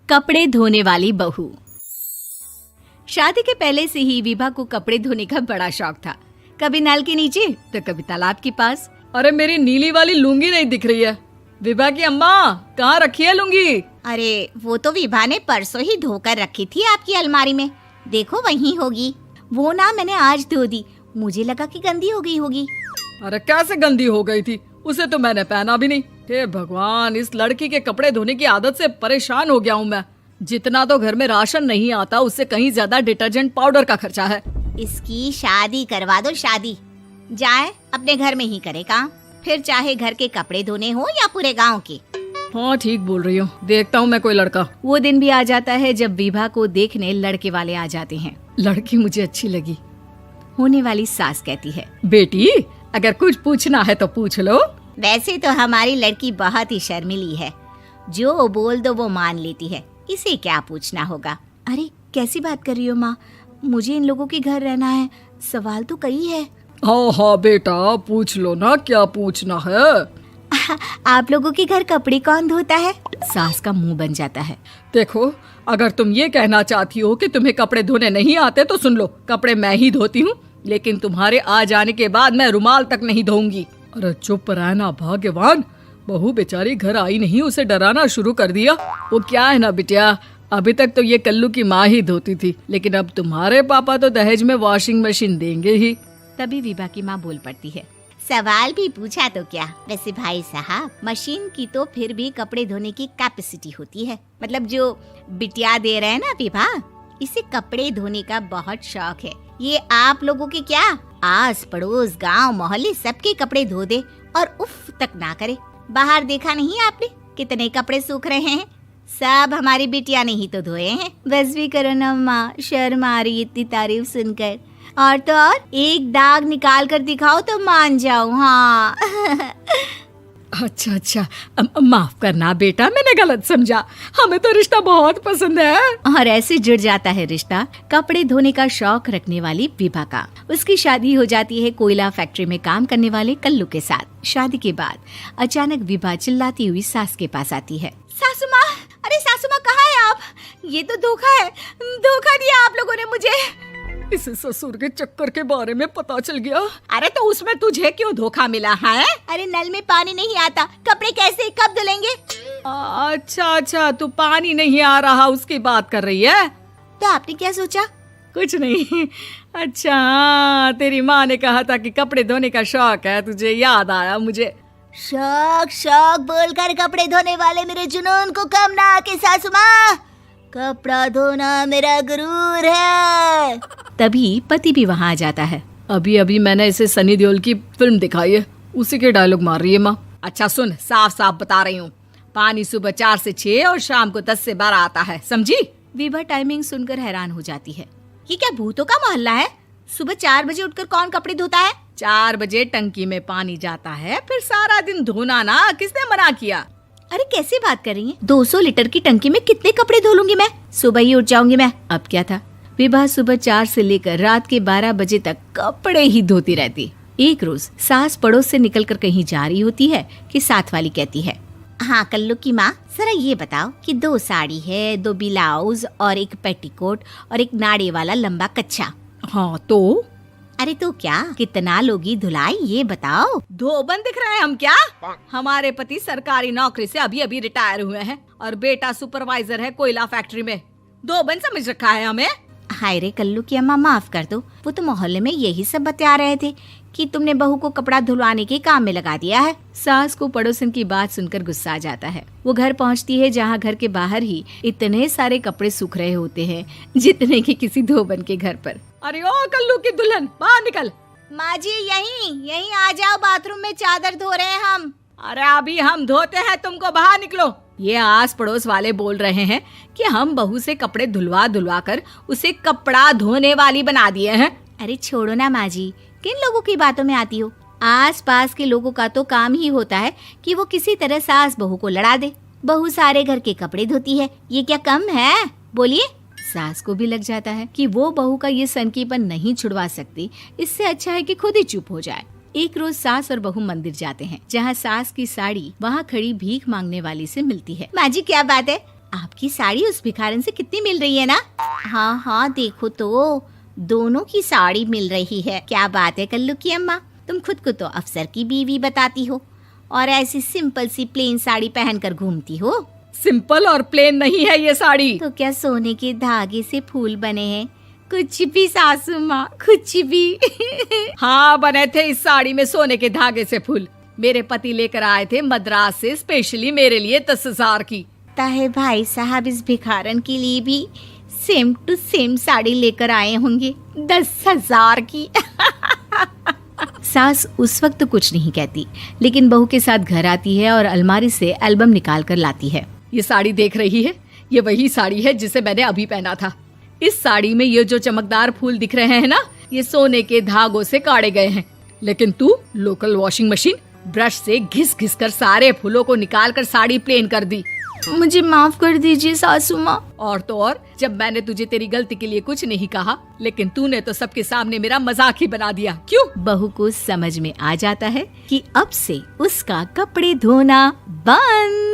कपड़े धोने वाली बहू। शादी के पहले से ही विभा को कपड़े धोने का बड़ा शौक था। कभी नल के नीचे तो कभी तालाब के पास। अरे मेरी नीली वाली लुंगी नहीं दिख रही है। विभा की अम्मा, कहाँ रखी है लुंगी? अरे वो तो विभा ने परसों ही धोकर रखी थी आपकी अलमारी में, देखो वहीं होगी। वो ना मैंने आज धो दी, मुझे लगा कि गंदी हो गई होगी। अरे कैसे गंदी हो गई थी? उसे तो मैंने पहना भी नहीं। हे भगवान, इस लड़की के कपड़े धोने की आदत से परेशान हो गया हूँ मैं। जितना तो घर में राशन नहीं आता, उससे कहीं ज्यादा डिटर्जेंट पाउडर का खर्चा है। इसकी शादी करवा दो, शादी जाए अपने घर में ही करे काम, फिर चाहे घर के कपड़े धोने हो या पूरे गांव के। हाँ ठीक बोल रही हूँ, देखता हूँ मैं कोई लड़का। वो दिन भी आ जाता है जब विभा को देखने लड़के वाले आ जाते हैं। लड़की मुझे अच्छी लगी। होने वाली सास कहती है, बेटी अगर कुछ पूछना है तो पूछ लो। वैसे तो हमारी लड़की बहुत ही शर्मीली है, जो बोल दो वो मान लेती है, इसे क्या पूछना होगा। अरे कैसी बात कर रही हो माँ, मुझे इन लोगों के घर रहना है, सवाल तो कई है। हाँ हाँ बेटा, पूछ लो ना, क्या पूछना है। आप लोगों के घर कपड़े कौन धोता है? सास का मुंह बन जाता है। देखो, अगर तुम ये कहना चाहती हो कि तुम्हें कपड़े धोने नहीं आते तो सुन लो, कपड़े मैं ही धोती हूँ, लेकिन तुम्हारे आ जाने के बाद मैं रुमाल तक नहीं धोऊंगी। अरे चुप रहना भाग्यवान, बहू बेचारी घर आई नहीं, उसे डराना शुरू कर दिया। वो क्या है ना बिटिया, अभी तक तो ये कल्लू की माँ ही धोती थी, लेकिन अब तुम्हारे पापा तो दहेज में वॉशिंग मशीन देंगे ही। तभी विभा की माँ बोल पड़ती है, सवाल भी पूछा तो क्या। वैसे भाई साहब, मशीन की तो फिर भी कपड़े धोने की कैपेसिटी होती है। मतलब जो बिटिया दे रहे हैं ना विभा, इसे कपड़े धोने का बहुत शौक है। ये आप लोगों के क्या, आस पड़ोस गांव मोहल्ले सबके कपड़े धो दे और उफ तक ना करे। बाहर देखा नहीं आपने कितने कपड़े सूख रहे हैं? सब हमारी बिटिया ने ही तो धोए हैं। बस भी करो ना माँ, शर्म आ रही इतनी तारीफ सुनकर। और तो और एक दाग निकाल कर दिखाओ तो मान जाऊं। हाँ अच्छा, माफ करना बेटा, मैंने गलत समझा। हमें तो रिश्ता बहुत पसंद है। और ऐसे जुड़ जाता है रिश्ता कपड़े धोने का शौक रखने वाली विभा का। उसकी शादी हो जाती है कोयला फैक्ट्री में काम करने वाले कल्लू के साथ। शादी के बाद अचानक विभा चिल्लाती हुई सास के पास आती है। सासू माँ, अरे सासू माँ कहाँ है आप? ये तो धोखा है, धोखा दिया आप लोगों ने मुझे। इसे ससुर के चक्कर के बारे में पता चल गया। अरे तो उसमें तुझे क्यों धोखा मिला है? अरे नल में पानी नहीं आता, कपड़े कैसे कब धुलेंगे? अच्छा, तू पानी नहीं आ रहा उसकी बात कर रही है। तो आपने क्या सोचा? कुछ नहीं। अच्छा, तेरी माँ ने कहा था कि कपड़े धोने का शौक है तुझे, याद आया मुझे। शौक बोलकर कपड़े धोने वाले मेरे जुनून को कम ना आके सासू माँ, कपड़ा धोना मेरा गुरूर है। तभी पति भी वहाँ आ जाता है। अभी मैंने इसे सनी देओल की फिल्म दिखाई है, उसी के डायलॉग मार रही है माँ। अच्छा सुन, साफ साफ बता रही हूँ, पानी सुबह 4 से 6 और शाम को 10 से 12 आता है, समझी? विभा टाइमिंग सुनकर हैरान हो जाती है। ये क्या भूतों का मोहल्ला है? सुबह 4 बजे उठकर कौन कपड़े धोता है? 4 बजे टंकी में पानी जाता है, फिर सारा दिन धोना ना, किसने मना किया? अरे कैसी बात कर रही हैं? 200 लीटर की टंकी में कितने कपड़े धो लूंगी मैं? सुबह ही उठ जाऊंगी मैं। अब क्या था, विभा सुबह 4 से लेकर रात के 12 बजे तक कपड़े ही धोती रहती। एक रोज सास पड़ोस से निकलकर कहीं जा रही होती है कि साथ वाली कहती है, हाँ कल्लू की माँ, जरा ये बताओ कि 2 साड़ी है, 2 ब्लाउज और एक पेटीकोट और एक नाड़े वाला लंबा कच्छा। हाँ तो? अरे तो क्या, कितना लोगी धुलाई ये बताओ। धोबन दिख रहे हैं हम क्या? हमारे पति सरकारी नौकरी से अभी रिटायर हुए हैं और बेटा सुपरवाइजर है कोयला फैक्ट्री में। धोबन समझ रखा है हमें? हाय रे कल्लू की अम्मा, माफ कर दो, वो तो मोहल्ले में यही सब बता रहे थे कि तुमने बहू को कपड़ा धुलवाने के काम में लगा दिया है। सास को पड़ोसन की बात सुनकर गुस्सा आ जाता है। वो घर पहुंचती है जहां घर के बाहर ही इतने सारे कपड़े सूख रहे होते हैं जितने कि किसी धोबन के घर पर। अरे ओ कल्लू की दुल्हन, बाहर निकल। माँ जी यहीं आ जाओ, बाथरूम में चादर धो रहे हैं हम। अरे अभी हम धोते हैं, तुमको बाहर निकलो। ये आस पड़ोस वाले बोल रहे हैं कि हम बहू से कपड़े धुलवा कर उसे कपड़ा धोने वाली बना दिए हैं। अरे छोड़ो ना माँ जी, किन लोगों की बातों में आती हो? आस पास के लोगों का तो काम ही होता है कि वो किसी तरह सास बहू को लड़ा दे। बहू सारे घर के कपड़े धोती है, ये क्या कम है? बोलिए। सास को भी लग जाता है कि वो बहू का ये सनकीपन नहीं छुड़वा सकती, इससे अच्छा है कि खुद ही चुप हो जाए। एक रोज सास और बहू मंदिर जाते हैं, जहाँ सास की साड़ी वहाँ खड़ी भीख मांगने वाली से मिलती है। माँ जी क्या बात है, आपकी साड़ी उस भिखारन से कितनी मिल रही है ना? हाँ हाँ देखो तो, दोनों की साड़ी मिल रही है। क्या बात है कल्लू की अम्मा, तुम खुद को तो अफसर की बीवी बताती हो और ऐसी सिंपल सी प्लेन साड़ी पहनकर घूमती हो। सिंपल और प्लेन नहीं है ये साड़ी। तो क्या सोने के धागे से फूल बने हैं? कुछ भी सासू माँ, कुछ भी। हाँ बने थे इस साड़ी में सोने के धागे से फूल। मेरे पति लेकर आए थे मद्रास से स्पेशली मेरे लिए 10,000 की। ताहे भाई साहब इस भिखारन के लिए भी सेम टू सेम साड़ी लेकर आए होंगे 10,000 की। सास उस वक्त तो कुछ नहीं कहती, लेकिन बहू के साथ घर आती है और अलमारी से एल्बम निकाल कर लाती है। ये साड़ी देख रही है, ये वही साड़ी है जिसे मैंने अभी पहना था। इस साड़ी में ये जो चमकदार फूल दिख रहे हैं ना, ये सोने के धागों से काढ़े गए हैं। लेकिन तू लोकल वॉशिंग मशीन ब्रश से घिस घिस कर सारे फूलों को निकाल कर साड़ी प्लेन कर दी। मुझे माफ कर दीजिए सासू माँ। और तो और, जब मैंने तुझे तेरी गलती के लिए कुछ नहीं कहा, लेकिन तूने तो सबके सामने मेरा मजाक ही बना दिया। क्यों? बहू को समझ में आ जाता है कि अब से उसका कपड़े धोना बंद।